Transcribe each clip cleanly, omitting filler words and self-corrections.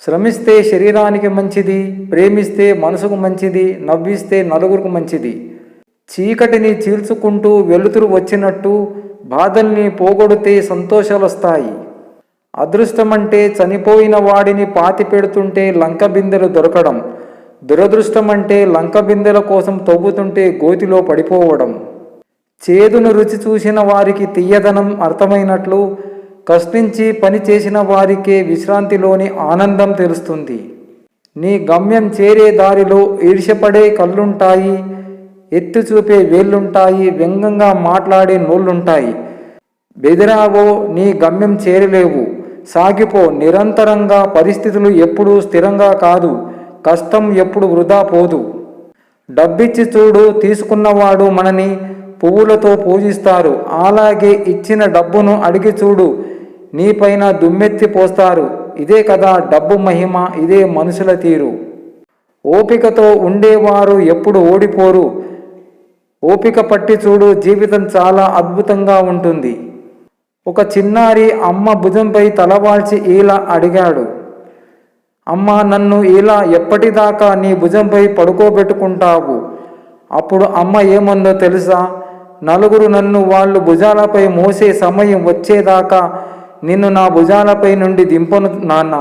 శ్రమిస్తే శరీరానికి మంచిది, ప్రేమిస్తే మనసుకు మంచిది, నవ్విస్తే నలుగురికి మంచిది. చీకటిని చీల్చుకుంటూ వెలుతురు వచ్చినట్టు బాధల్ని పోగొడితే సంతోషాలొస్తాయి. అదృష్టమంటే చనిపోయిన వాడిని పాతి పెడుతుంటే లంక బిందెలు దొరకడం, దురదృష్టమంటే లంక బిందెల కోసం తవ్వుతుంటే గోతిలో పడిపోవడం. చేదును రుచి చూసిన వారికి తియ్యదనం అర్థమైనట్లు కష్టించి పని చేసిన వారికే విశ్రాంతిలోని ఆనందం తెలుస్తుంది. నీ గమ్యం చేరే దారిలో ఈర్ష్యపడే కళ్ళుంటాయి, ఎత్తు చూపే వేళ్ళుంటాయి, వ్యంగ్యంగా మాట్లాడే నోళ్ళుంటాయి. బెదిరావో నీ గమ్యం చేరలేవు. సాగిపో నిరంతరంగా. పరిస్థితులు ఎప్పుడూ స్థిరంగా కాదు, కష్టం ఎప్పుడు వృధా పోదు. డబ్బిచ్చి చూడు, తీసుకున్నవాడు మనని పువ్వులతో పూజిస్తారు. అలాగే ఇచ్చిన డబ్బును అడిగి చూడు, నీపైన దుమ్మెత్తి పోస్తారు. ఇదే కదా డబ్బు మహిమ, ఇదే మనుషుల తీరు. ఓపికతో ఉండేవారు ఎప్పుడు ఓడిపోరు. ఓపిక పట్టి చూడు, జీవితం చాలా అద్భుతంగా ఉంటుంది. ఒక చిన్నారి అమ్మ భుజంపై తలవాల్చి ఇలా అడిగాడు, అమ్మ, నన్ను ఇలా ఎప్పటిదాకా నీ భుజంపై పడుకోబెట్టుకుంటావు? అప్పుడు అమ్మ ఏమందో తెలుసా? నలుగురు నన్ను వాళ్ళు భుజాలపై మోసే సమయం వచ్చేదాకా నిన్ను నా భుజాలపై నుండి దింపను నాన్న.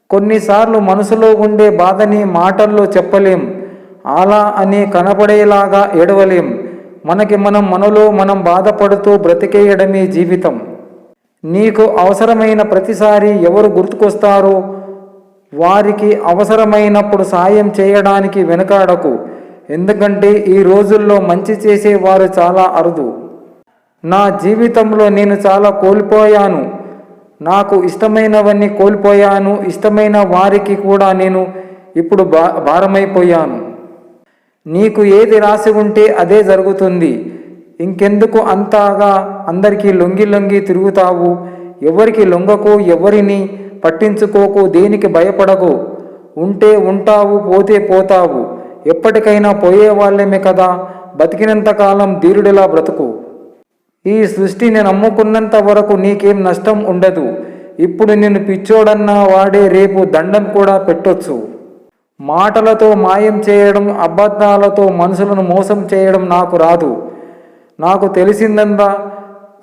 కొన్నిసార్లు మనసులో ఉండే బాధని మాటల్లో చెప్పలేం, అలా అని కనపడేలాగా ఏడవలేం. మనలో మనం బాధపడుతూ బ్రతికేయడమే జీవితం. నీకు అవసరమైన ప్రతిసారి ఎవరు గుర్తుకొస్తారో వారికి అవసరమైనప్పుడు సాయం చేయడానికి వెనుకాడకు. ఎందుకంటే ఈ రోజుల్లో మంచి చేసేవారు చాలా అరుదు. నా జీవితంలో నేను చాలా కోల్పోయాను. నాకు ఇష్టమైనవన్నీ కోల్పోయాను. ఇష్టమైన వారికి కూడా నేను ఇప్పుడు భారమైపోయాను. నీకు ఏది రాసి ఉంటే అదే జరుగుతుంది. ఇంకెందుకు అంతగా అందరికీ లొంగి లొంగి తిరుగుతావు? ఎవరికి లొంగకు, ఎవరిని పట్టించుకోకు, దేనికి భయపడకు. ఉంటే ఉంటావు, పోతే పోతావు. ఎప్పటికైనా పోయేవాళ్ళమే కదా. బతికినంతకాలం ధీరుడిలా బ్రతుకు. ఈ సృష్టిని నమ్ముకున్నంత వరకు నీకేం నష్టం ఉండదు. ఇప్పుడు నిన్ను పిచ్చోడన్న వాడే రేపు దండం కూడా పెట్టొచ్చు. మాటలతో మాయం చేయడం, అబద్ధాలతో మనుషులను మోసం చేయడం నాకు రాదు. నాకు తెలిసిందంతా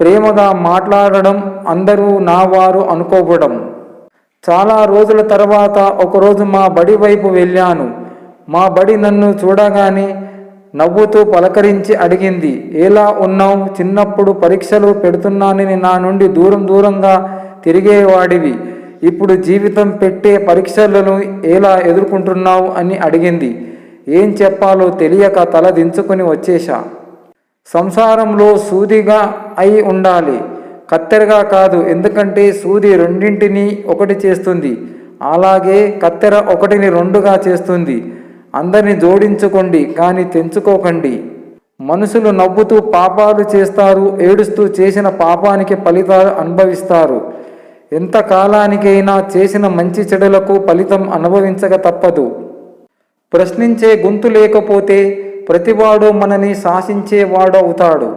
ప్రేమగా మాట్లాడడం, అందరూ నా వారు అనుకోవడం. చాలా రోజుల తర్వాత ఒకరోజు మా బడి వైపు వెళ్ళాను. మా బడి నన్ను చూడగానే నవ్వుతూ పలకరించి అడిగింది, ఎలా ఉన్నావు? చిన్నప్పుడు పరీక్షలు పెడుతున్నానని నా నుండి దూరంగా తిరిగేవాడివి. ఇప్పుడు జీవితం పెట్టే పరీక్షలను ఎలా ఎదుర్కొంటున్నావు అని అడిగింది. ఏం చెప్పాలో తెలియక తల దించుకొని వచ్చేశా. సంసారంలో సూదిగా అయి ఉండాలి, కత్తెరగా కాదు. ఎందుకంటే సూది రెండింటినీ ఒకటి చేస్తుంది, అలాగే కత్తెర ఒకటిని రెండుగా చేస్తుంది. అందరిని జోడించుకోండి, కానీ తెంచుకోకండి. మనుషులు నవ్వుతూ పాపాలు చేస్తారు, ఏడుస్తూ చేసిన పాపానికి ఫలితాలు అనుభవిస్తారు. ఎంతకాలానికైనా చేసిన మంచి చెడులకు ఫలితం అనుభవించక తప్పదు. ప్రశ్నించే గొంతు లేకపోతే ప్రతివాడు మనని శాసించేవాడు అవుతాడు.